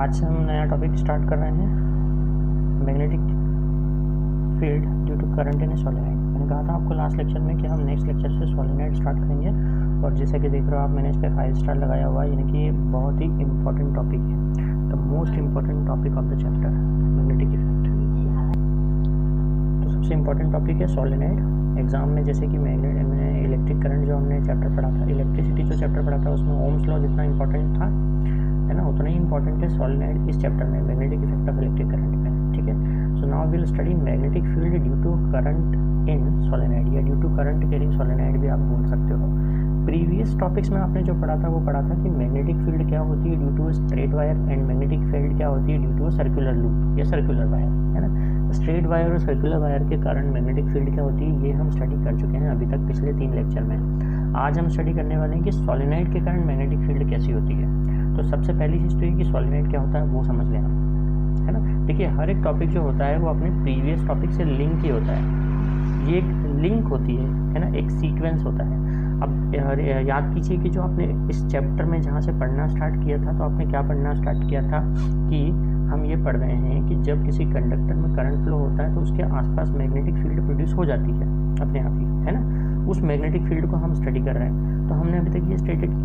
आज से हम नया टॉपिक स्टार्ट कर रहे हैं, magnetic field due to current in a solenoid. मैंने कहा था आपको लास्ट लेक्चर में कि हम नेक्स्ट लेक्चर से सोलेनोइड स्टार्ट करेंगे, और जैसे कि देख रहे हो आप, मैंने इस पर 5 स्टार लगाया हुआ है, यानी कि बहुत ही इंपॉर्टेंट टॉपिक है, the most important topic of the chapter magnetic effect. तो सबसे इंपॉर्टेंट टॉपिक है सोलेनोइड। एग्जाम में जैसे कि मैंने इलेक्ट्रिक करंट जो हमने चैप्टर पढ़ा था, इलेक्ट्रिसिटी जो चैप्टर पढ़ा था, उसमें ओम्स लॉ जितना इंपॉर्टेंट था है ना, उतना ही इंपॉर्टेंट है सोलेनोइड इस चैप्टर में, magnetic effect of electric current में। ठीक है, so now we will study magnetic field due to current in solenoid, या due to current carrying solenoid भी आप बोल सकते हो। प्रीवियस टॉपिक्स में आपने जो पढ़ा था वो पढ़ा था कि मैग्नेटिक फील्ड क्या होती है due to straight wire, and magnetic field क्या होती है ड्यू टू सर्कुलर लूप या सर्कुलर वायर, है ना। स्ट्रेट वायर और सर्कुलर वायर के कारण मैग्नेटिक फील्ड क्या होती है, ये हम स्टडी कर चुके हैं अभी तक पिछले 3 लेक्चर में। आज हम स्टडी करने वाले हैं कि सोलेनोइड के कारण मैग्नेटिक फील्ड कैसी होती है। तो सबसे पहली चीज़ तो ये कि सोलेनोइड क्या होता है वो समझ लें हम, है ना। देखिए, हर एक टॉपिक जो होता है वो अपने प्रीवियस टॉपिक से लिंक ही होता है, ये एक लिंक होती है ना, एक सीक्वेंस होता है। अब याद कीजिए कि जो आपने इस चैप्टर में जहाँ से पढ़ना स्टार्ट किया था, तो आपने क्या पढ़ना स्टार्ट किया था कि हम ये पढ़ रहे हैं कि जब किसी कंडक्टर में करंट फ्लो होता है तो उसके आसपास मैग्नेटिक फील्ड प्रोड्यूस हो जाती है अपने आप ही, है ना। उस मैग्नेटिक फील्ड को हम स्टडी कर रहे हैं। तो हमने अभी तक ये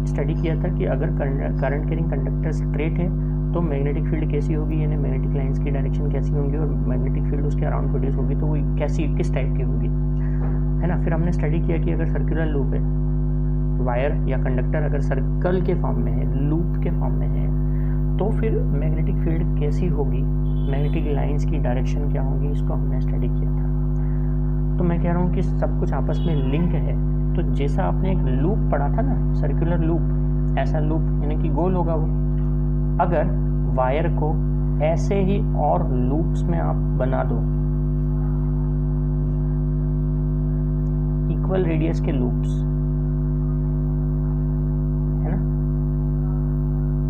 स्टडी किया था कि अगर करंट कैरिंग कंडक्टर स्ट्रेट है तो मैग्नेटिक फील्ड कैसी होगी, यानी मैग्नेटिक लाइंस की डायरेक्शन कैसी होंगी, और मैग्नेटिक फील्ड उसके अराउंड प्रोड्यूस होगी तो वो कैसी किस टाइप की होगी, है ना। फिर हमने स्टडी किया कि अगर सर्कुलर लूप है, वायर या कंडक्टर अगर सर्कल के फॉर्म में है, लूप के फॉर्म में है, तो फिर मैग्नेटिक फील्ड कैसी होगी, मैग्नेटिक लाइंस की डायरेक्शन क्या होगी, इसको हमने स्टडी किया था। तो मैं कह रहा हूँ कि सब कुछ आपस में लिंक है। तो जैसा आपने एक लूप पढ़ा था ना, सर्कुलर लूप, ऐसा लूप यानी कि गोल होगा वो। अगर वायर को ऐसे ही और लूप्स में आप बना दो, इक्वल रेडियस के लूप्स, है ना,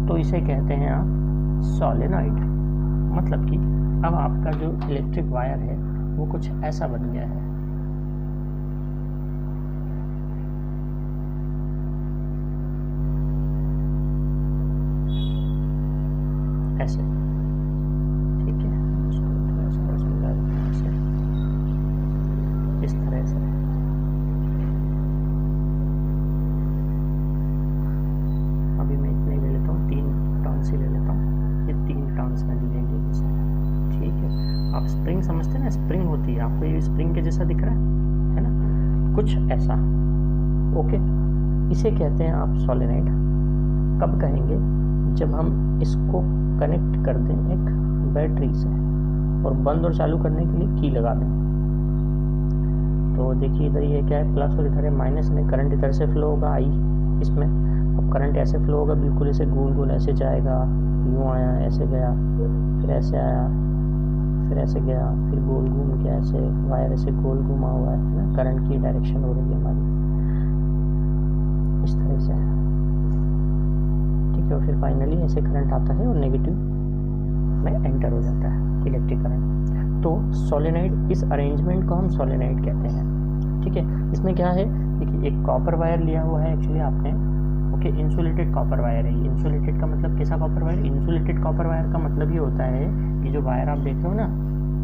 तो इसे कहते हैं आप सोलेनोइड। मतलब कि अब आपका जो इलेक्ट्रिक वायर है वो कुछ ऐसा बन गया है, ऐसे, ठीक है। इसको थोड़ा सा समझा देते हैं, इस तरह से। अभी मैं इतने ले लेता हूँ, 3 टर्न्स ही ले लेता हूँ, ये 3 टर्न्स में लेंगे जैसे, ठीक है। आप स्प्रिंग समझते हैं ना, स्प्रिंग होती है, आपको ये स्प्रिंग के जैसा दिख रहा है ना, कुछ ऐसा, ओके। इसे कहते हैं आप सोलेनोइड। कब कहेंगे, जब हम इसको कनेक्ट कर दें एक बैटरी से और बंद और चालू करने के लिए की लगा दें। तो देखिए इधर ये क्या है, प्लस, और इधर है माइनस में। करंट इधर से फ्लो होगा आई इसमें, अब करंट ऐसे फ्लो होगा, बिल्कुल ऐसे गोल गोल ऐसे जाएगा, यूँ आया, ऐसे गया, फिर ऐसे आया, फिर ऐसे गया, फिर गोल घूम के ऐसे, वायर ऐसे गोल घूमा हुआ है ना, करंट की डायरेक्शन हो रही है हमारी इस तरह से, ठीक है। और फिर फाइनली ऐसे करंट आता है और नेगेटिव में एंटर हो जाता है इलेक्ट्रिक करंट। तो सोलेनोइड, इस अरेंजमेंट को हम सोलेनोइड कहते हैं, ठीक है। इसमें क्या है, देखिए एक कॉपर वायर लिया हुआ है एक्चुअली आपने, ओके, इंसुलेटेड कॉपर वायर है ये। इंसुलेटेड का मतलब कैसा copper wire, insulated copper wire का मतलब ये होता है कि जो वायर आप देख रहे हो ना,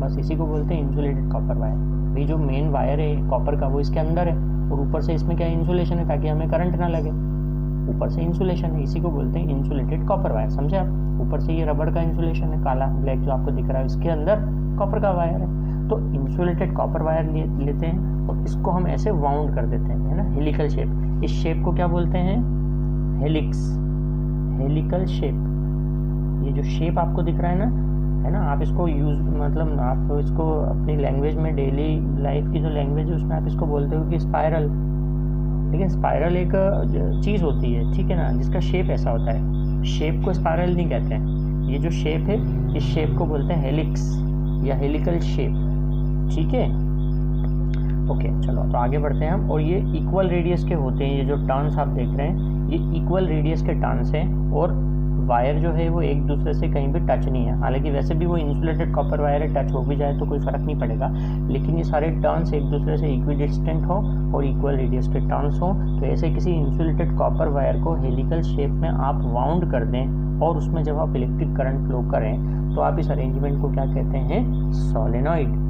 बस इसी को बोलते हैं इंसुलेटेड कॉपर वायर। भाई जो मेन वायर है कॉपर का वो इसके अंदर है, और ऊपर से इसमें क्या इंसुलेशन है ताकि हमें करंट ना लगे, ऊपर से इंसुलेशन है, इसी को बोलते हैं इंसुलेटेड कॉपर वायर, समझे आप। ऊपर से ये रबड़ का इंसुलेशन है, काला ब्लैक जो आपको दिख रहा है, इसके अंदर कॉपर का वायर है। तो इंसुलेटेड कॉपर वायर लेते हैं और इसको हम ऐसे वाउंड कर देते हैं, है ना, हेलिकल शेप। इस शेप को क्या बोलते हैं, हेलिक्स, हेलिकल शेप। ये जो शेप आपको दिख रहा है ना, है ना, आप इसको यूज, मतलब आप इसको अपनी लैंग्वेज में, डेली लाइफ की जो लैंग्वेज है उसमें आप इसको बोलते हो कि स्पायरल। लेकिन स्पायरल एक चीज़ होती है, ठीक है ना, जिसका शेप ऐसा होता है। शेप को स्पायरल नहीं कहते हैं, ये जो शेप है इस शेप को बोलते हैं हेलिक्स या हेलिकल शेप, ठीक है। ओके, चलो तो आगे बढ़ते हैं हम। और ये इक्वल रेडियस के होते हैं, ये जो टर्न्स आप देख रहे हैं ये इक्वल रेडियस के टर्न्स हैं, और वायर जो है वो एक दूसरे से कहीं भी टच नहीं है। हालांकि वैसे भी वो इंसुलेटेड कॉपर वायर है, टच हो भी जाए तो कोई फ़र्क नहीं पड़ेगा, लेकिन ये सारे टर्न्स एक दूसरे से इक्विडिस्टेंट हो और इक्वल रेडियस के टर्न्स हो। तो ऐसे किसी इंसुलेटेड कॉपर वायर को हेलिकल शेप में आप वाउंड कर दें और उसमें जब आप इलेक्ट्रिक करंट फ्लो करें तो आप इस अरेंजमेंट को क्या कहते हैं, सोलेनॉइड।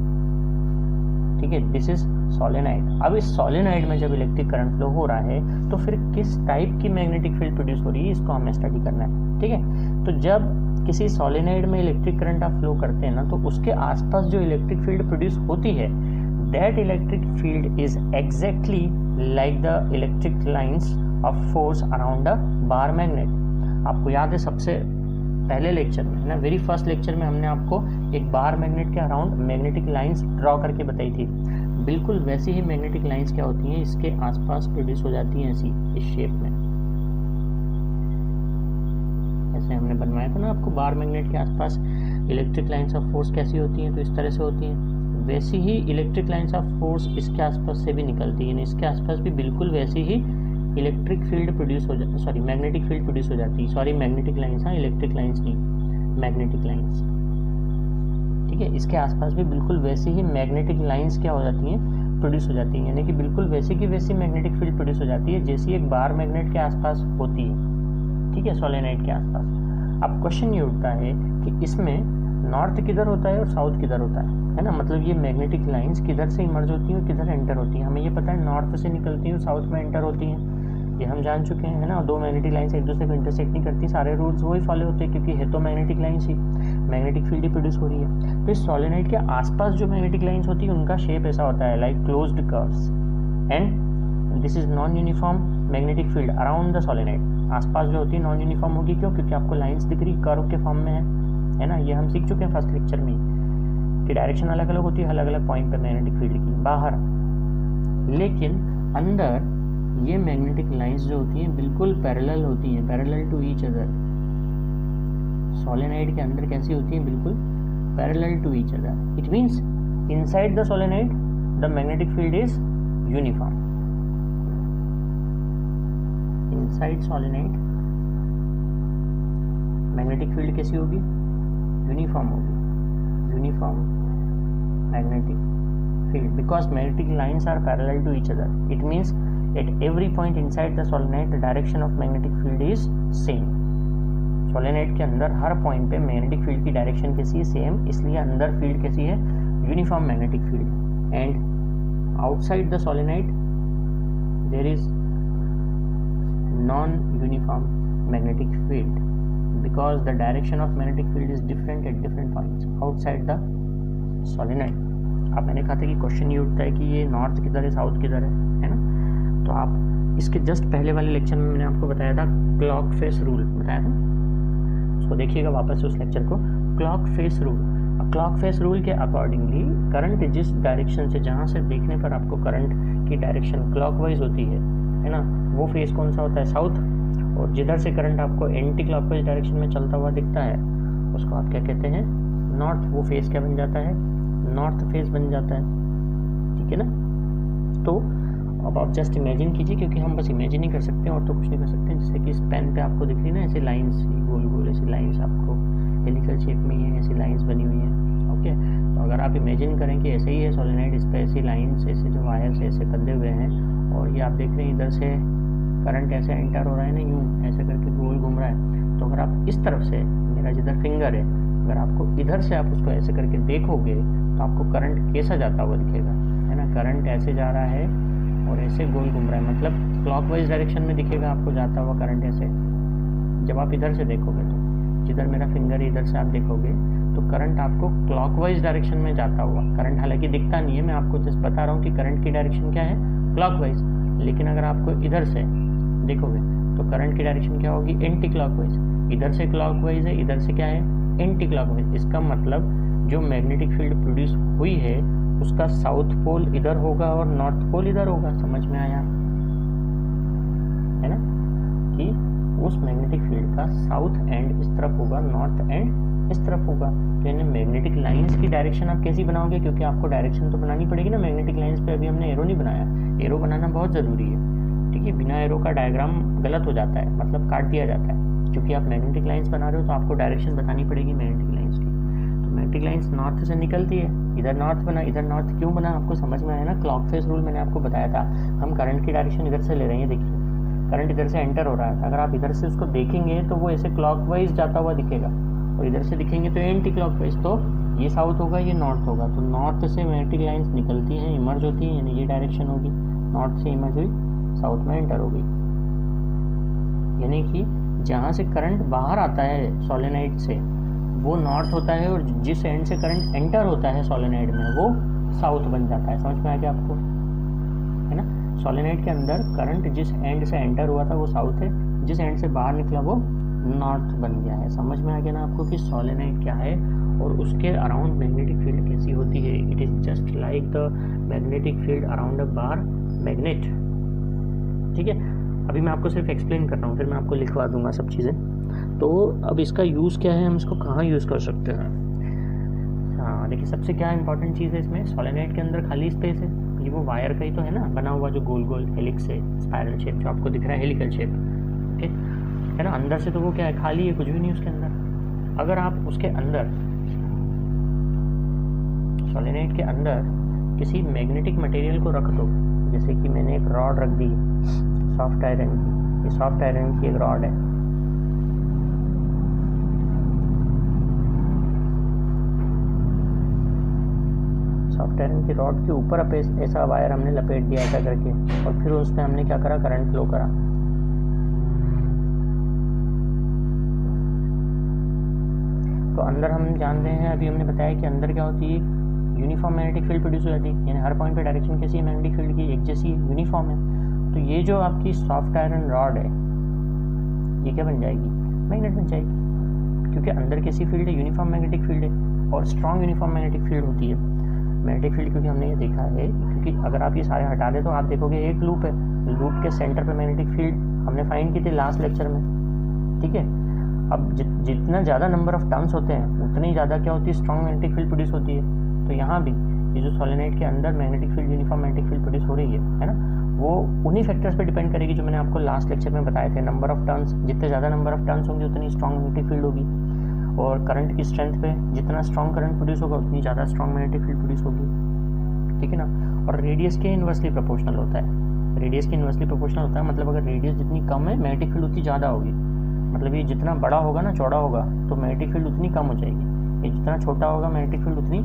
ठीक है, दिस इज सोलेनॉइड। अब इस सोलेनॉइड में जब इलेक्ट्रिक करंट फ्लो हो रहा है तो फिर किस टाइप की मैग्नेटिक फील्ड प्रोड्यूस हो रही है, इसको हमें स्टडी करना है। ठीक है, तो जब किसी सोलेनॉइड में इलेक्ट्रिक करंट आप फ्लो करते हैं ना, तो उसके आसपास जो इलेक्ट्रिक फील्ड प्रोड्यूस होती है, that electric field is exactly like the electric lines of force around a bar magnet. आपको याद है सबसे पहले लेक्चर में, है ना, वेरी फर्स्ट लेक्चर में हमने आपको एक बार मैग्नेट के अराउंड मैग्नेटिक लाइंस ड्रॉ करके बताई थी। बिल्कुल वैसी ही मैग्नेटिक लाइंस क्या होती हैं, इसके आसपास प्रोड्यूस हो जाती हैं, ऐसी इस शेप में। ऐसे हमने बनवाया था ना आपको, बार मैग्नेट के आसपास इलेक्ट्रिक लाइंस ऑफ फोर्स कैसी होती हैं, तो इस तरह से होती हैं। वैसी ही इलेक्ट्रिक लाइंस ऑफ फोर्स इसके आसपास से भी निकलती है, इसके आसपास भी बिल्कुल वैसी ही इलेक्ट्रिक फील्ड प्रोड्यूस हो जाती, सॉरी मैग्नेटिक फील्ड प्रोड्यूस हो जाती है। सॉरी, मैग्नेटिक लाइंस, हाँ, इलेक्ट्रिक लाइंस नहीं, मैग्नेटिक लाइंस। ठीक है, इसके आसपास भी बिल्कुल वैसी ही मैग्नेटिक लाइंस क्या हो जाती हैं, प्रोड्यूस हो जाती हैं, यानी कि बिल्कुल वैसी की वैसी मैग्नेटिक फील्ड प्रोड्यूस हो जाती है जैसी एक बार मैग्नेट के आसपास होती है। ठीक है, सोलेनॉइड के आसपास। अब क्वेश्चन ये उठता है कि इसमें नॉर्थ किधर होता है और साउथ किधर होता है ना, मतलब ये मैग्नेटिक लाइंस किधर से इमर्ज होती हैं और किधर एंटर होती हैं। हमें ये पता है नॉर्थ से निकलती हैं, साउथ में एंटर होती हैं, ये हम जान चुके हैं, है ना। दो मैग्नेटिक लाइंस एक दूसरे को इंटरसेक्ट नहीं करती, सारे रूल्स वही फॉलो होते हैं, क्योंकि है तो मैग्नेटिक लाइंस ही, मैग्नेटिक फील्ड ही प्रोड्यूस हो रही है। तो इस सोलेनॉइड के आसपास जो मैग्नेटिक लाइंस होती है उनका शेप ऐसा होता है, like closed curves, and this is non uniform magnetic field around the solenoid. आसपास जो होती है नॉन यूनिफॉर्म होगी, क्यों, क्योंकि आपको लाइंस दिख रही कर्व के फॉर्म में है ना। ये हम सीख चुके हैं फर्स्ट लेक्चर में कि डायरेक्शन अलग अलग होती है अलग अलग पॉइंट पे मैग्नेटिक फील्ड की बाहर, लेकिन अंदर ये मैग्नेटिक लाइंस जो होती हैं बिल्कुल पैरेलल होती हैं, parallel to each other. Solenoid के अंदर कैसी होती हैं, बिल्कुल parallel to each other. It means inside the solenoid the magnetic field is uniform. Inside solenoid magnetic field कैसी होगी, यूनिफॉर्म होगी, uniform magnetic field because magnetic lines are parallel to each other. It means at every point inside the solenoid the direction of magnetic field is same. Solenoid के अंदर हर point पे magnetic field की direction कैसी है, same, इसलिए अंदर field कैसी है, uniform magnetic field. And outside the solenoid there is non uniform magnetic field because the direction of magnetic field is different at different points outside the solenoid. अब मैंने कहा था कि क्वेश्चन ये उठता है कि ये नॉर्थ किधर है, साउथ किधर है ना। तो आप इसके जस्ट पहले वाले लेक्चर में मैंने आपको बताया था क्लॉक फेस रूल, बताया था, उसको देखिएगा वापस से उस लेक्चर को। Clock face rule, clock face rule के अकॉर्डिंगली करंट जिस डायरेक्शन से, जहाँ से देखने पर आपको करंट की डायरेक्शन क्लॉकवाइज होती है ना, वो फेस कौन सा होता है, साउथ। और जिधर से करंट आपको एंटी क्लॉकवाइज डायरेक्शन में चलता हुआ दिखता है उसको आप क्या कहते हैं, नॉर्थ। वो फेस क्या बन जाता है, नॉर्थ फेस बन जाता है। ठीक है ना। तो अब आप जस्ट इमेजिन कीजिए, क्योंकि हम बस इमेजिन ही कर सकते हैं और तो कुछ नहीं कर सकते। जैसे कि इस पेन पे आपको दिख रही ना ऐसे लाइंस, गोल गोल ऐसी लाइंस आपको हेलिकल शेप में ही ऐसी लाइंस बनी हुई हैं। ओके, तो अगर आप इमेजिन करें कि ऐसे ही है सोलेनॉइड, इस पर ऐसी लाइंस, ऐसे जो वायर्स ऐसे बंधे हुए हैं, और ये आप देख रहे हैं इधर से करंट ऐसे एंटर हो रहा है ना, यूँ ऐसे करके गोल घूम रहा है। तो अगर आप इस तरफ से, मेरा जिधर फिंगर है, अगर आपको इधर से आप उसको ऐसे करके देखोगे तो आपको करंट कैसा जाता हुआ दिखेगा, है ना। करंट ऐसे जा रहा है और ऐसे गोल घूम रहा है, मतलब क्लॉकवाइज डायरेक्शन में दिखेगा आपको जाता हुआ करंट ऐसे। जब आप इधर से देखोगे तो जिधर मेरा फिंगर है इधर से आप देखोगे तो करंट आपको क्लॉकवाइज डायरेक्शन में जाता हुआ, करंट हालांकि दिखता नहीं है, मैं आपको जस्ट बता रहा हूँ कि करंट की डायरेक्शन क्या है, क्लॉकवाइज। लेकिन अगर आपको इधर से देखोगे तो करंट की डायरेक्शन क्या होगी, एंटी क्लॉकवाइज। इधर से क्लॉकवाइज है, इधर से क्या है, एंटी क्लॉकवाइज। इसका मतलब जो मैग्नेटिक फील्ड प्रोड्यूस हुई है उसका साउथ पोल इधर होगा और नॉर्थ पोल इधर होगा। समझ में आया, है ना, कि उस मैग्नेटिक फील्ड का साउथ एंड इस तरफ होगा, नॉर्थ एंड इस तरफ होगा। तो यानी मैग्नेटिक लाइंस की डायरेक्शन आप कैसी बनाओगे, क्योंकि आपको डायरेक्शन तो बनानी पड़ेगी ना। मैग्नेटिक लाइंस पे अभी हमने एरो नहीं बनाया, एरो बनाना बहुत ज़रूरी है। ठीक है, बिना एरो का डायग्राम गलत हो जाता है, मतलब काट दिया जाता है। क्योंकि आप मैग्नेटिक लाइंस बना रहे हो तो आपको डायरेक्शन बतानी पड़ेगी मैग्नेटिक लाइंस की। तो मैग्नेटिक लाइंस नॉर्थ से निकलती है, इधर नॉर्थ बना, इधर नॉर्थ क्यों बना, आपको समझ में आया ना। क्लॉक फेस रूल मैंने आपको बताया था, हम करंट की डायरेक्शन इधर से ले रहे हैं, देखिए करंट इधर से एंटर हो रहा है, अगर आप इधर से उसको देखेंगे तो वो ऐसे क्लॉकवाइज जाता हुआ दिखेगा, और इधर से दिखेंगे तो एंटी क्लॉकवाइज। तो ये साउथ होगा, ये नॉर्थ होगा। तो नॉर्थ से मैग्नेटिक लाइंस निकलती हैं, इमर्ज होती हैं, यानी ये डायरेक्शन होगी, नॉर्थ से इमर्ज हुई, साउथ में एंटर हो गई। यानी कि जहाँ से करंट बाहर आता है सोलेनोइड से वो नॉर्थ होता है, और जिस एंड से करंट एंटर होता है सोलेनोइड में वो साउथ बन जाता है। समझ में आ गया आपको, है ना। सोलेनोइड के अंदर करंट जिस एंड से एंटर हुआ था वो साउथ है, जिस एंड से बाहर निकला वो नॉर्थ बन गया है। समझ में आ गया ना आपको कि सोलेनोइड क्या है और उसके अराउंड मैग्नेटिक फील्ड कैसी होती है। It is just like the magnetic field around a bar magnet. ठीक है, अभी मैं आपको सिर्फ एक्सप्लेन कर रहा हूँ, फिर मैं आपको लिखवा दूंगा सब चीज़ें। तो अब इसका यूज़ क्या है, हम इसको कहाँ यूज़ कर सकते हैं। हाँ देखिए, सबसे क्या इंपॉर्टेंट चीज़ है इसमें, सोलेनोइड के अंदर खाली स्पेस है, ये वो वायर का ही तो है ना बना हुआ, जो गोल गोल हेलिक्स है, स्पायरल शेप जो आपको दिख रहा है, हेलिकल शेप, ओके, है ना। अंदर से तो वो क्या है, खाली है, कुछ भी नहीं उसके अंदर। अगर आप उसके अंदर सोलेनोइड के अंदर किसी मैग्नेटिक मटेरियल को रख दो, जैसे कि मैंने एक रॉड रख दी सॉफ्ट आयरन की, ये सॉफ्ट आयरन की एक रॉड है, सॉफ्ट आयरन की रॉड के ऊपर अब ऐसा वायर हमने लपेट दिया ऐसा करके, और फिर उसमें हमने क्या करा, करंट फ्लो करा। तो अंदर हम जानते हैं, अभी हमने बताया कि अंदर क्या होती है, यूनिफॉर्म मैग्नेटिक फील्ड प्रोड्यूस हो जाती है, यानी हर पॉइंट पे डायरेक्शन कैसी है मैग्नेटिक फील्ड की, एक जैसी यूनिफॉर्म है। तो ये जो आपकी सॉफ्ट आयरन रॉड है ये क्या बन जाएगी, मैग्नेट बन जाएगी, क्योंकि अंदर कैसी फील्ड है, यूनिफॉर्म मैग्नेटिक फील्ड है, और स्ट्रॉन्ग यूनिफॉर्म मैग्नेटिक फील्ड होती है मैग्नेटिक फील्ड। क्योंकि हमने ये देखा है, क्योंकि अगर आप ये सारे हटा दें तो आप देखोगे एक लूप है, लूप के सेंटर पे मैग्नेटिक फील्ड हमने फाइंड की थी लास्ट लेक्चर में। ठीक है, अब जितना ज़्यादा नंबर ऑफ टर्न्स होते हैं उतनी ज़्यादा क्या होती है, स्ट्रॉन्ग मैग्नेटिक फील्ड प्रोड्यूस होती है। तो यहाँ भी ये जो सोलेनोइड के अंदर magnetic field, uniform magnetic field produce हो रही है ना, वो उन्हीं फैक्टर्स पे डिपेंड करेगी जो मैंने आपको लास्ट लेक्चर में बताए थे। नंबर ऑफ टर्न्स, जितने ज़्यादा नंबर ऑफ टर्न्स होंगे उतनी स्ट्रॉन्ग मैग्नेटिक फील्ड होगी, और करंट की स्ट्रेंथ पे जितना स्ट्रॉन्ग करंट प्रोड्यूस होगा उतनी ज़्यादा स्ट्रॉन्ग मैग्नेटिक फील्ड प्रोड्यूस होगी। ठीक है ना। और रेडियस के इन्वर्सली प्रोपोर्शनल होता है, रेडियस के इन्वर्सली प्रोपोर्शनल होता है, मतलब अगर रेडियस जितनी कम है मैग्नेटिक फील्ड उतनी ज़्यादा होगी। मतलब ये जितना बड़ा होगा ना, चौड़ा होगा, तो मैग्नेटिक फील्ड उतनी कम हो जाएगी, ये जितना छोटा होगा मैग्नेटिक फील्ड उतनी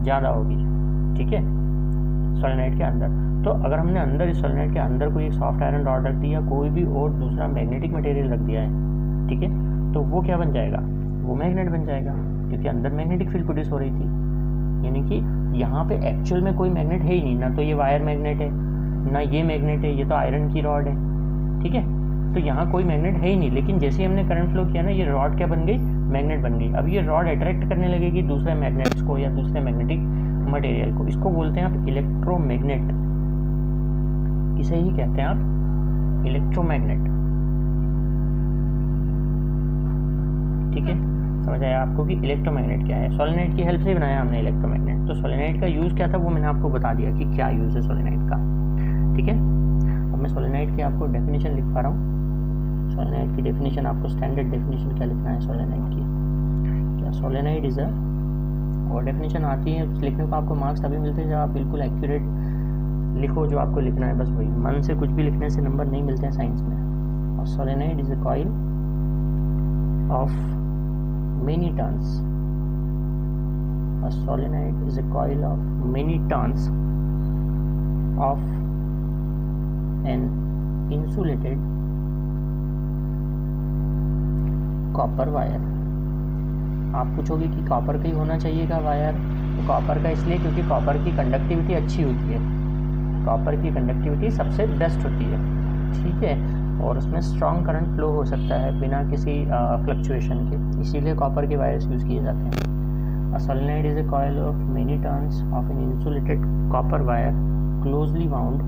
ज़्यादा होगी। ठीक है, सोलेनोइड के अंदर। तो अगर हमने अंदर इस सोलेनोइड के अंदर कोई एक सॉफ्ट आयरन रॉड रख दी या कोई भी और दूसरा मैग्नेटिक मटेरियल रख दिया है, ठीक है, तो वो क्या बन जाएगा, वो मैग्नेट बन जाएगा, क्योंकि अंदर मैग्नेटिक फील्ड प्रोड्यूस हो रही थी। यानी कि यहाँ पे एक्चुअल में कोई मैग्नेट है ही नहीं, ना तो ये वायर मैग्नेट है, ना ये मैग्नेट है, ये तो आयरन की रॉड है। ठीक है, तो यहाँ कोई मैग्नेट है ही नहीं, लेकिन जैसे ही हमने करंट फ्लो किया ना, ये रॉड क्या बन गई, मैग्नेट बन गई। अब ये रॉड अट्रैक्ट करने लगेगी दूसरे मैग्नेट्स को या दूसरे मैग्नेटिक मटेरियल को, इसको बोलते हैं आप इलेक्ट्रोमैग्नेट, इसे ही कहते हैं आप इलेक्ट्रोमैग्नेट। ठीक है, समझ आया आपको कि इलेक्ट्रोमैग्नेट क्या है। सोलेनोइड की हेल्प से बनाया हमने इलेक्ट्रोमैग्नेट। तो सोलेनोइड का यूज़ क्या था वो मैंने आपको बता दिया कि क्या यूज़ है सोलेनोइड का। ठीक है, अब मैं सोलेनोइड की आपको डेफिनेशन लिख पा रहा हूँ। सोलेनोइड की डेफिनेशन, आपको स्टैंडर्ड डेफिनेशन क्या लिखना है सोलेनोइड की, क्या सोलेनोइड इज़ अ, और डेफिनेशन आती है लिखने को, आपको मार्क्स तभी मिलते हैं जब आप बिल्कुल एक्यूरेट लिखो जो आपको लिखना है, बस वही, मन से कुछ भी लिखने से नंबर नहीं मिलते हैं साइंस में। और solenoid is a coil of many turns, a solenoid is a coil of many turns of an insulated copper wire। आप पूछोगे कि कॉपर का ही होना चाहिए का वायर, तो कॉपर का इसलिए क्योंकि कॉपर की कंडक्टिविटी अच्छी होती है, कॉपर की कंडक्टिविटी सबसे बेस्ट होती है। ठीक है, और उसमें स्ट्रॉन्ग करंट फ्लो हो सकता है बिना किसी फ्लक्चुएशन के, इसीलिए कॉपर के वायर्स यूज़ किए जाते हैं। A solenoid is a coil of many turns of an insulated copper wire closely wound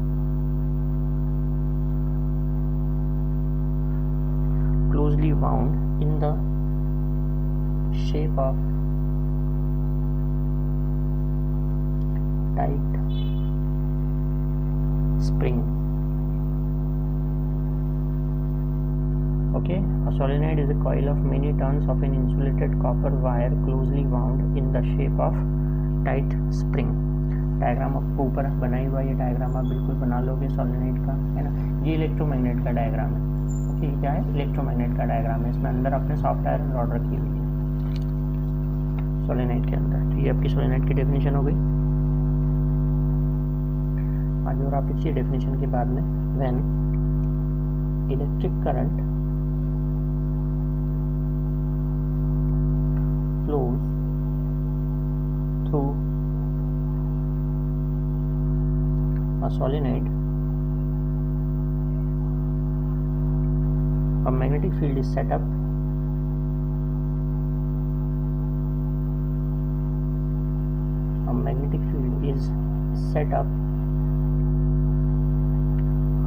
in the shape of tight spring. Okay, a solenoid is a coil of many turns of an insulated copper wire closely wound in the shape of tight spring. Diagram आपको ऊपर बनाई हुआ ये diagram आप बिल्कुल बना लोगे solenoid का, है ना। ये इलेक्ट्रोमैग्नेट का डायग्राम है। ओके, क्या है? इलेक्ट्रोमैग्नेट का डायग्राम है। इसमें अंदर आपने सॉफ्ट आयरन रॉड रखी हुई है सोलेनोइड के अंदर। तो ये आपकी सोलेनोइड की डेफिनेशन हो गई। आगे और आप लिखिए डेफिनेशन के बाद में, when electric current flows through a solenoid, a magnetic field is set up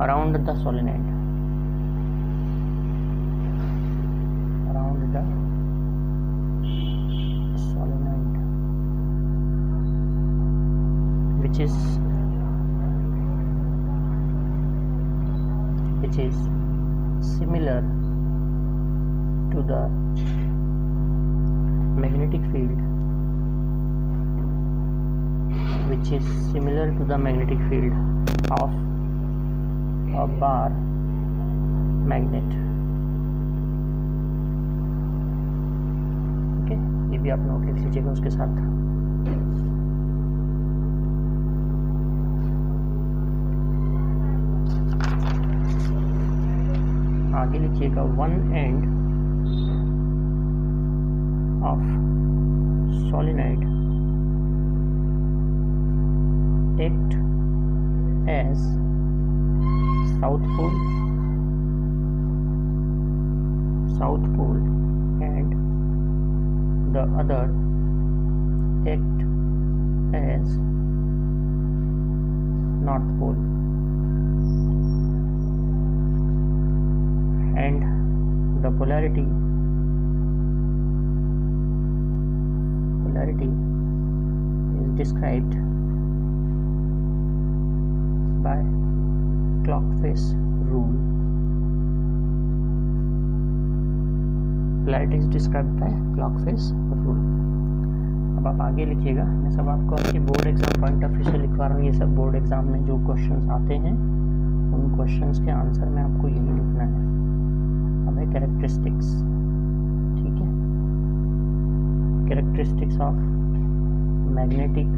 around the solenoid, which is similar to the magnetic field, of a bar magnet. Okay, ये भी आप नोट लिख लीजिएगा उसके साथ। आगे लिखिएगा, one end of solenoid act as south pole and the other act as north pole, and the polarity is described by clock-face rule. Polarity is described by clock-face rule. अब आप आगे लिखिएगा। मैं सब आपको आपके board exam point of view से लिखवा रहा हूँ। ये सब बोर्ड एग्जाम में जो क्वेश्चंस आते हैं उन क्वेश्चंस के आंसर में आपको यही लिखना है। अब है कैरेक्टरिस्टिक्स, ठीक है। Characteristics of magnetic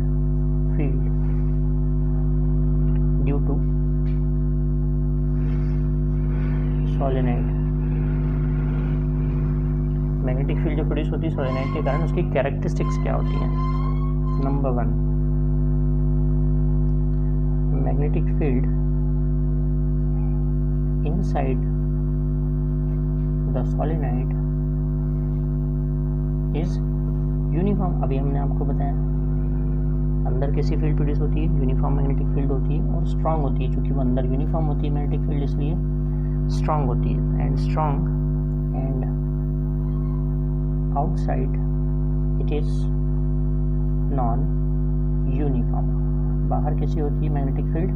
field due to solenoid. Magnetic field जो प्रोड्यूस होती है सोलेनोइड के कारण, उसकी कैरेक्टरिस्टिक्स क्या होती हैं? Number 1, magnetic field inside the solenoid is uniform. अभी हमने आपको बताया अंदर कैसी फील्ड प्रोड्यूस होती है, यूनिफॉर्म मैग्नेटिक फील्ड होती है और स्ट्रांग होती है। चूँकि वो अंदर यूनिफॉर्म होती है मैग्नेटिक फील्ड, इसलिए स्ट्रांग होती है। And strong and outside it is non uniform. बाहर कैसी होती है मैग्नेटिक फील्ड?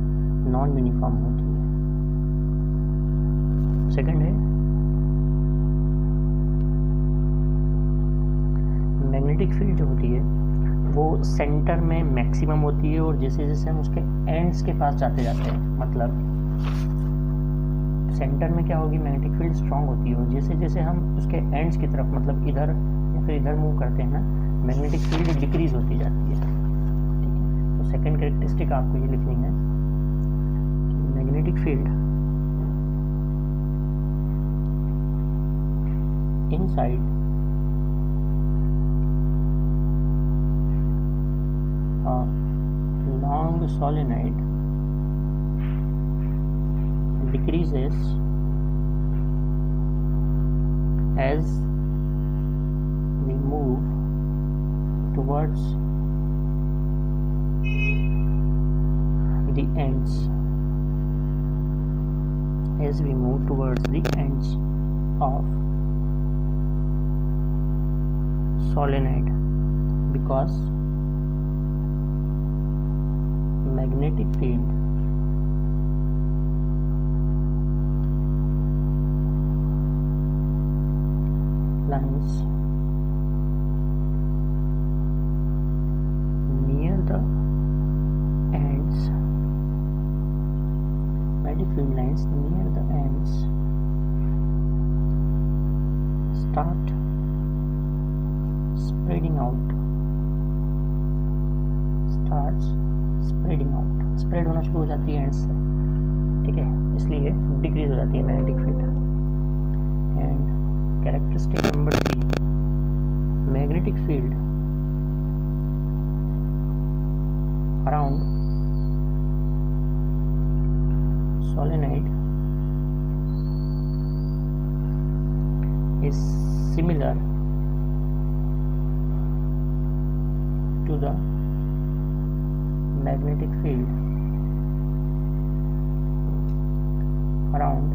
नॉन यूनिफॉर्म होती है। सेकंड है, मैग्नेटिक फील्ड जो होती है वो सेंटर में मैक्सिमम होती है और जैसे जैसे हम उसके एंड्स के पास जाते जाते हैं, मतलब सेंटर में क्या होगी, मैग्नेटिक फील्ड स्ट्रांग होती है और जैसे जैसे हम उसके एंड्स की तरफ, मतलब इधर या फिर इधर मूव करते हैं ना, मैग्नेटिक फील्ड डिक्रीज होती जाती है, ठीक है। तो सेकंड कैरेक्टरिस्टिक आपको ये लिखनी है कि magnetic field inside long solenoid decreases as we move towards the ends, of solenoid, because magnetic field lines near the start spreading out, spread होना शुरू हो जाती है एंड से, ठीक है, इसलिए डिक्रीज हो जाती है magnetic field. And characteristic number 3, magnetic field around solenoid is similar to the magnetic field around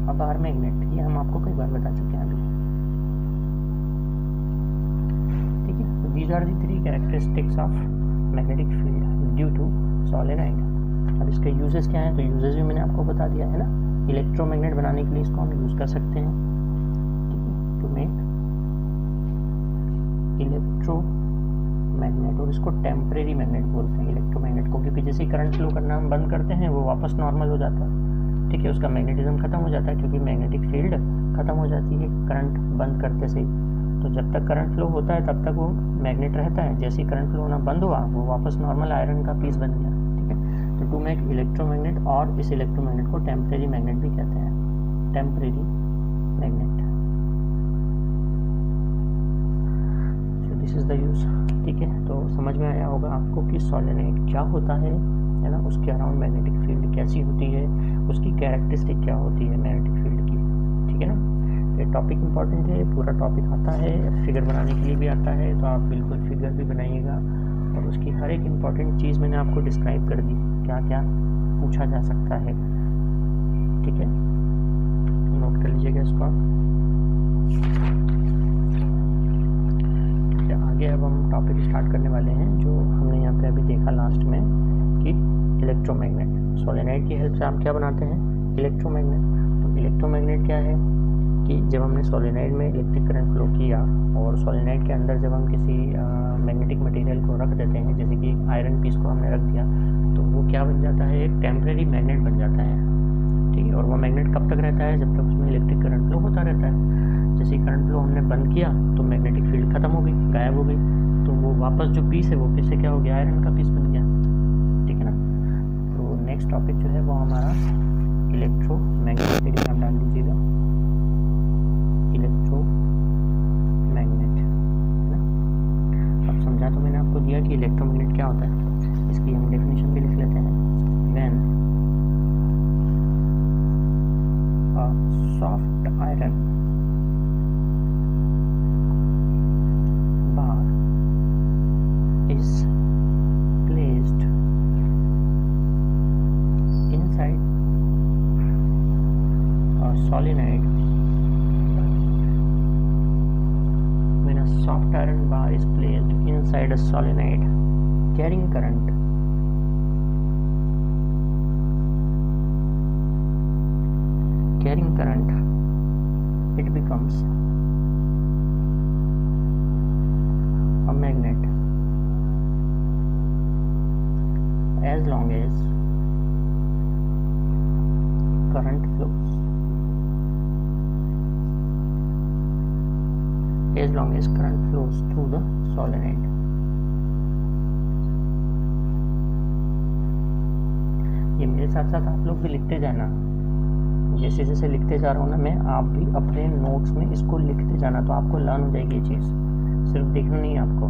a bar magnet। ये हम आपको कई बार बता चुके हैं अभी, ठीक है। These are the 3 characteristics of magnetic field due to solenoid। अब इसके यूजेस क्या हैं, तो यूजेस भी मैंने आपको बता दिया है ना। इलेक्ट्रोमैग्नेट बनाने के लिए इसको हम यूज़ कर सकते हैं, टू मेक इलेक्ट्रोमैग्नेट, और इसको टेम्परेरी मैग्नेट बोलते हैं इलेक्ट्रोमैग्नेट को, क्योंकि जैसे करंट फ्लो करना हम बंद करते हैं वो वापस नॉर्मल हो जाता है, ठीक है, उसका मैग्नेटिज्म खत्म हो जाता है, क्योंकि मैग्नेटिक फील्ड खत्म हो जाती है करंट बंद करते से। तो जब तक करंट फ्लो होता है तब तक वो मैग्नेट रहता है, जैसे ही करंट फ्लो होना बंद हुआ वो वापस नॉर्मल आयरन का पीस बन गया, ठीक है। तो टू मेक इलेक्ट्रोमैग्नेट, और इस इलेक्ट्रोमैग्नेट को टेम्परेरी मैग्नेट भी कहते हैं, temporary magnet. So this is the use, ठीक है। तो समझ में आया होगा आपको कि सोलेनोइड क्या होता है ना, उसके अराउंड मैग्नेटिक फील्ड कैसी होती है, उसकी कैरेक्टरिस्टिक क्या होती है मैग्नेटिक फील्ड की, ठीक है ना। ये टॉपिक इंपॉर्टेंट है, पूरा टॉपिक आता है, फिगर बनाने के लिए भी आता है, तो आप बिल्कुल फिगर भी बनाइएगा, और उसकी हर एक इम्पॉर्टेंट चीज़ मैंने आपको डिस्क्राइब कर दी, क्या क्या पूछा जा सकता है, ठीक है। नोट कर लीजिएगा इसको आप। आगे अब हम टॉपिक स्टार्ट करने वाले हैं, जो हमने यहाँ पे अभी देखा लास्ट में कि इलेक्ट्रोमैग्नेट। सोलेनोइड की हेल्प से हम क्या बनाते हैं, इलेक्ट्रोमैग्नेट। तो इलेक्ट्रोमैग्नेट क्या है कि जब हमने सोलेनोइड में इलेक्ट्रिक करंट फ्लो किया, और सोलेनोइड के अंदर जब हम किसी मैग्नेटिक मटेरियल को रख देते हैं, जैसे कि आयरन पीस को हमने रख दिया, तो वो क्या बन जाता है, एक टेम्परेरी मैग्नेट बन जाता है, ठीक है। और वो मैग्नेट कब तक रहता है, जब तक उसमें इलेक्ट्रिक करंट फ्लो होता रहता है। जैसे ही करंट फ्लो हमने बंद किया तो मैग्नेटिक फील्ड खत्म हो गई, गायब हो गई, तो वो वापस जो पीस है वो फिर से क्या हो गया, आयरन का पीस बन गया, ठीक है ना। तो नेक्स्ट टॉपिक जो है वो हमारा इलेक्ट्रोमैग्नेट, आप डाल दीजिएगा इलेक्ट्रोमैग्नेट, है ना। अब समझा तो मैंने आपको दिया कि इलेक्ट्रोमैग्नेट क्या होता है, इसकी हम डेफिनेशन भी लिख लेते हैं। When a soft iron bar is placed inside a solenoid, when a soft iron bar is placed inside a solenoid carrying current, it becomes a magnet as long as current flows, through the solenoid। ये मेरे साथ साथ आप लोग भी लिखते जाना, जैसे जैसे लिखते जा रहा हूँ ना मैं, आप भी अपने नोट्स में इसको लिखते जाना, तो आपको लर्न हो जाएगी ये चीज़। सिर्फ देखना नहीं है आपको,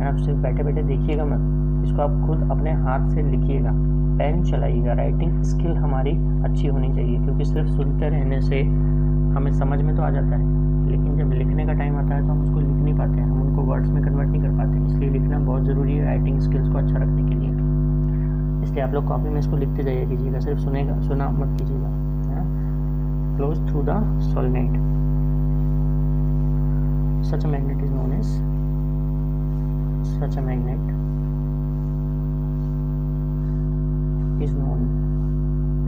आप सिर्फ बैठे बैठे देखिएगा मत, इसको आप खुद अपने हाथ से लिखिएगा, पेन चलाइएगा। राइटिंग स्किल हमारी अच्छी होनी चाहिए, क्योंकि सिर्फ सुनते रहने से हमें समझ में तो आ जाता है, लेकिन जब लिखने का टाइम आता है तो हम उसको लिख नहीं पाते हैं, हम उनको वर्ड्स में कन्वर्ट नहीं कर पाते। इसलिए लिखना बहुत ज़रूरी है राइटिंग स्किल्स को अच्छा रखने के लिए। इसलिए आप लोग कॉपी में इसको लिखते जाइए कीजिएगा, सिर्फ सुना मत कीजिएगा। Flows through the solenoid, such a magnet is known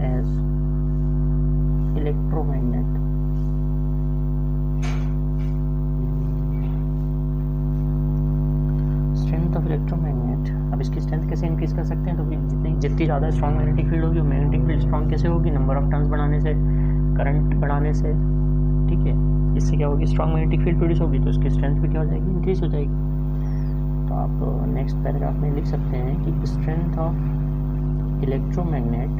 as electromagnet। Strength of electromagnet, अब इसकी स्ट्रेंथ कैसे इंक्रीज कर सकते हैं, तो जितनी ज़्यादा स्ट्रॉन्ग मैग्नेटिक फील्ड होगी, मैग्नेटिक फील्ड स्ट्रॉन्ग कैसे होगी, नंबर ऑफ टर्न्स बढ़ाने से, करंट बढ़ाने से, ठीक है। इससे क्या होगी, स्ट्रॉन्ग मैग्नेटिक फील्ड प्रोड्यूस होगी, तो इसकी स्ट्रेंथ भी क्या हो जाएगी, इंक्रीज हो जाएगी। तो आप नेक्स्ट पैराग्राफ में लिख सकते हैं कि strength of electromagnet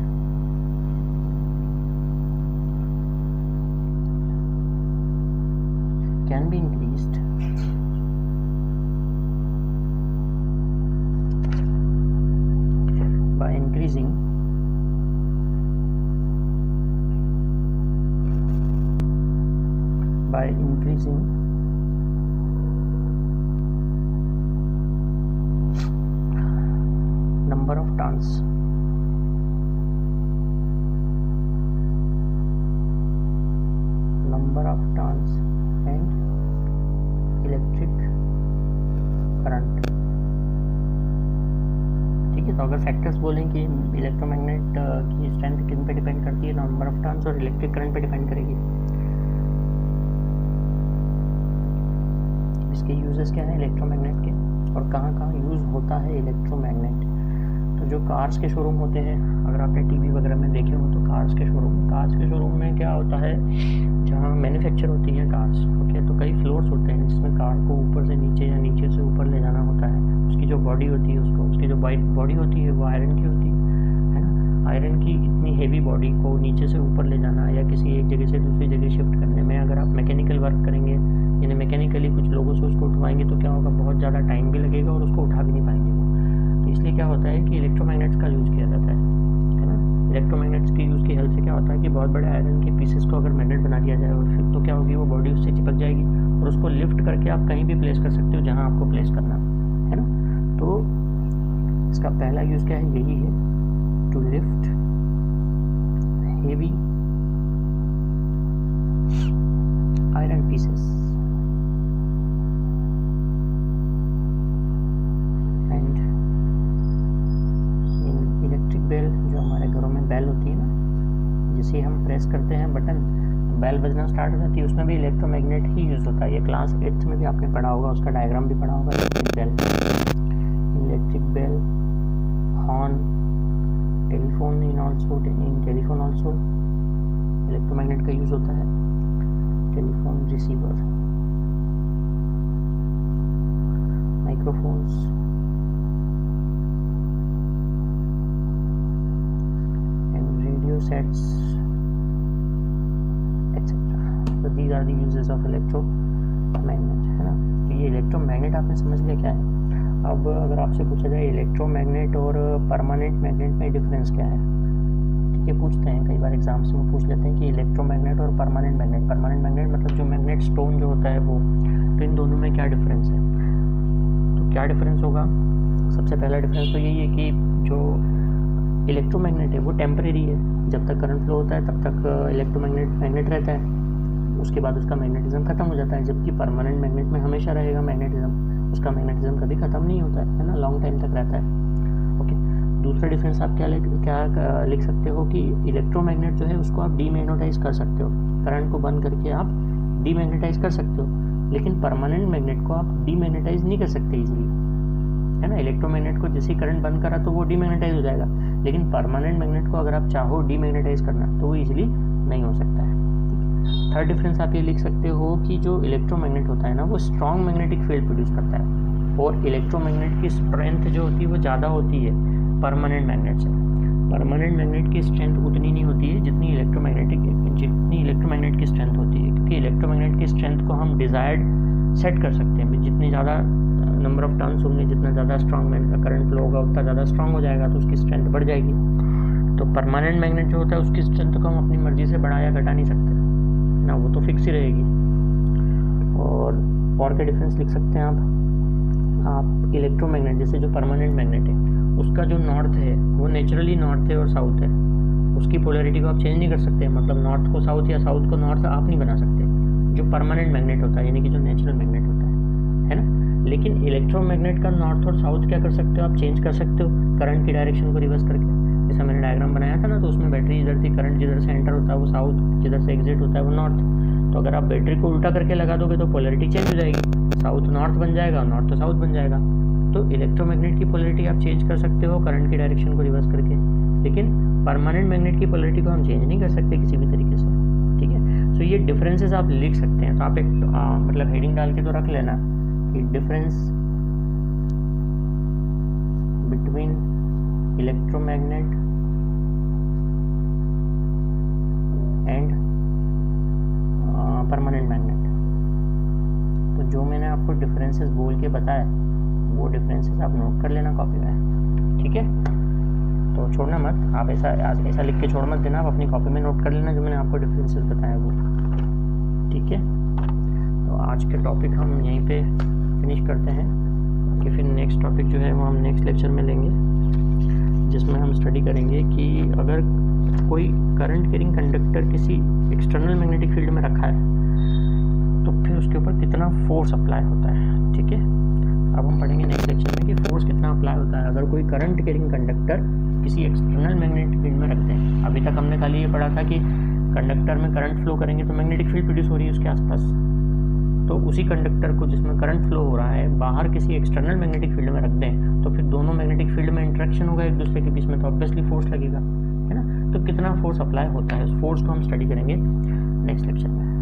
can be increased by increasing number of turns and electric current। ठीक है, तो अगर फैक्टर्स बोलें कि इलेक्ट्रोमैग्नेट की स्ट्रेंथ किन पे डिपेंड करती है, नंबर ऑफ टर्न्स और इलेक्ट्रिक करंट पे डिपेंड करेगी। इसके यूजेस क्या है इलेक्ट्रोमैग्नेट के, और कहाँ कहाँ यूज़ होता है इलेक्ट्रोमैग्नेट। तो जो कार्स के शोरूम होते हैं, अगर आपने टीवी वगैरह में देखे हो तो कार्स के शोरूम में क्या होता है, जहाँ मैन्युफैक्चर होती हैं कार्स, ओके, तो कई फ्लोर्स होते हैं जिसमें कार को ऊपर से नीचे या नीचे से ऊपर ले जाना होता है। उसकी जो बॉडी होती है उसकी जो बॉडी होती है वो आयरन की होती है ना। आयरन की इतनी हेवी बॉडी को नीचे से ऊपर ले जाना या किसी एक जगह से दूसरी जगह शिफ्ट करने में, अगर आप मैकेनिकल वर्क करेंगे यानी मैकेनिकली कुछ लोगों से उसको उठवाएंगे तो क्या होगा, बहुत ज़्यादा टाइम भी लगेगा और उसको उठा भी नहीं पाएंगे वो। तो इसलिए क्या होता है कि इलेक्ट्रोमैग्नेट्स का यूज़ किया जाता है ना। इलेक्ट्रोमैग्नेट्स के यूज़ की हेल्प से क्या होता है कि बहुत बड़े आयरन के पीसेस को अगर मैग्नेट बना दिया जाए और फिर तो क्या होगी, वो बॉडी उससे चिपक जाएगी और उसको लिफ्ट करके आप कहीं भी प्लेस कर सकते हो जहाँ आपको प्लेस करना है ना। तो इसका पहला यूज़ क्या है, यही है, to lift heavy iron pieces and in electric bell, जो हमारे घरों में बेल होती है ना, जिसे हम प्रेस करते हैं बटन, बेल बजना स्टार्ट हो जाती है, उसमें भी इलेक्ट्रोमैग्नेट ही यूज़ होता है। ये क्लास 8th में भी आपने पढ़ा होगा, उसका डायग्राम भी पढ़ा होगा। Electric bell, horn, telephone in telephone also electromagnet का यूज़ होता है। Telephone receiver, microphones and radio sets etcetera. तो these are the uses of electromagnet, है ना। तो ये इलेक्ट्रोमैग्नेट आपने समझ लिया क्या है। अब अगर आपसे पूछा जाए इलेक्ट्रोमैग्नेट और परमानेंट मैग्नेट में डिफरेंस क्या है, ठीक है, पूछते हैं कई बार एग्जाम्स में पूछ लेते हैं कि इलेक्ट्रोमैग्नेट और परमानेंट मैग्नेट मतलब जो मैग्नेट स्टोन जो होता है वो, तो इन दोनों में क्या डिफरेंस है। तो क्या डिफरेंस होगा, सबसे पहला डिफरेंस तो यही है कि जो इलेक्ट्रोमैग्नेट है वो टेम्परेरी है, जब तक करंट फ्लो होता है तब तक मैग्नेट रहता है, उसके बाद उसका मैग्नेटिज्म खत्म हो जाता है। जबकि परमानेंट मैग्नेट में हमेशा रहेगा मैग्नेटिज्म, उसका मैग्नेटिज्म कभी ख़त्म नहीं होता है ना, लॉन्ग टाइम तक रहता है। ओके, दूसरा डिफरेंस आप क्या लिख सकते हो कि इलेक्ट्रोमैग्नेट जो है उसको आप डीमैग्नेटाइज कर सकते हो, करंट को बंद करके आप डीमैग्नेटाइज कर सकते हो, लेकिन परमानेंट मैग्नेट को आप डीमैग्नेटाइज नहीं कर सकते इजीली, है ना। इलेक्ट्रोमैग्नेट को जैसे करंट बंद करा तो वो डीमैग्नेटाइज हो जाएगा, लेकिन परमानेंट मैग्नेट को अगर आप चाहो डीमैग्नेटाइज करना तो वो इजीली नहीं हो सकता है। थर्ड डिफरेंस आप ये लिख सकते हो कि जो इलेक्ट्रोमैग्नेट होता है ना वो स्ट्रॉन्ग मैग्नेटिक फील्ड प्रोड्यूस करता है, और इलेक्ट्रोमैग्नेट की स्ट्रेंथ जो होती है वो ज़्यादा होती है परमानेंट मैग्नेट से। परमानेंट मैग्नेट की स्ट्रेंथ उतनी नहीं होती है जितनी इलेक्ट्रोमैग्नेट की स्ट्रेंथ होती है, क्योंकि इलेक्ट्रोमैग्नेट की स्ट्रेंथ को हम डिज़ायर्ड सेट कर सकते हैं। जितनी ज़्यादा नंबर ऑफ टर्न्स होंगे, जितना ज़्यादा स्ट्रॉन्ग करंट फ्लो होगा उतना ज़्यादा स्ट्रॉन्ग हो जाएगा, तो उसकी स्ट्रेंथ बढ़ जाएगी। तो परमानेंट मैग्नेट जो होता है उसकी स्ट्रेंथ को हम अपनी मर्जी से बढ़ा या घटा नहीं सकते ना, वो तो फिक्स ही रहेगी। और क्या डिफरेंस लिख सकते हैं आप इलेक्ट्रोमैग्नेट, जैसे जो परमानेंट मैग्नेट है उसका जो नॉर्थ है वो नेचुरली नॉर्थ है और साउथ है, उसकी पोलैरिटी को आप चेंज नहीं कर सकते, मतलब नॉर्थ को साउथ या साउथ को नॉर्थ आप नहीं बना सकते, जो परमानेंट मैग्नेट होता है यानी कि जो नेचुरल मैग्नेट होता है ना। लेकिन इलेक्ट्रोमैग्नेट का नॉर्थ और साउथ क्या कर सकते हो आप, चेंज कर सकते हो करंट की डायरेक्शन को रिवर्स करके। जैसा मैंने डायग्राम बनाया था ना, तो उसमें बैटरी इधर थी, करंट जिधर से एंटर होता है वो साउथ, जिधर से एग्जिट होता है वो नॉर्थ। तो अगर आप बैटरी को उल्टा करके लगा दोगे तो पोलैरिटी चेंज हो जाएगी, साउथ नॉर्थ बन जाएगा, नॉर्थ तो साउथ बन जाएगा। तो इलेक्ट्रोमैग्नेट की पोलैरिटी आप चेंज कर सकते हो करंट की डायरेक्शन को रिवर्स करके, लेकिन परमानेंट मैग्नेट की पोलैरिटी को हम चेंज नहीं कर सकते किसी भी तरीके से, ठीक है। सो ये डिफरेंसेस आप लिख सकते हैं। तो आप एक मतलब हेडिंग डाल के तो रख लेना कि difference between electromagnet and permanent magnet. तो जो मैंने आपको डिफरेंसेस बोल के बताया वो डिफरेंसेस आप नोट कर लेना कॉपी में, ठीक है। तो छोड़ना मत, आप ऐसा लिख के छोड़ मत देना, आप अपनी कॉपी में नोट कर लेना जो मैंने आपको डिफरेंसेस बताया वो, ठीक है। तो आज के टॉपिक हम यहीं पे फिनिश करते हैं कि फिर नेक्स्ट टॉपिक जो है वो हम नेक्स्ट लेक्चर में लेंगे, जिसमें हम स्टडी करेंगे कि अगर कोई करंट कैरिंग कंडक्टर किसी एक्सटर्नल मैग्नेटिक फील्ड में रखा है तो फिर उसके ऊपर कितना फोर्स अप्लाई होता है, ठीक है। अब हम पढ़ेंगे नेक्स्ट लेक्चर में कि फोर्स कितना अप्लाई होता है अगर कोई करंट कैरिंग कंडक्टर किसी एक्सटर्नल मैग्नेटिक फील्ड में रखते हैं। अभी तक हमने खाली ये पढ़ा था कि कंडक्टर में करंट फ्लो करेंगे तो मैग्नेटिक फील्ड प्रोड्यूस हो रही है उसके आसपास। तो उसी कंडक्टर को जिसमें करंट फ्लो हो रहा है बाहर किसी एक्सटर्नल मैग्नेटिक फील्ड में रख दें तो फिर दोनों मैग्नेटिक फील्ड में इंटरेक्शन होगा एक दूसरे के बीच में, तो ऑब्वियसली फोर्स लगेगा, है ना। तो कितना फोर्स अप्लाई होता है उस फोर्स को हम स्टडी करेंगे नेक्स्ट लेक्चर में।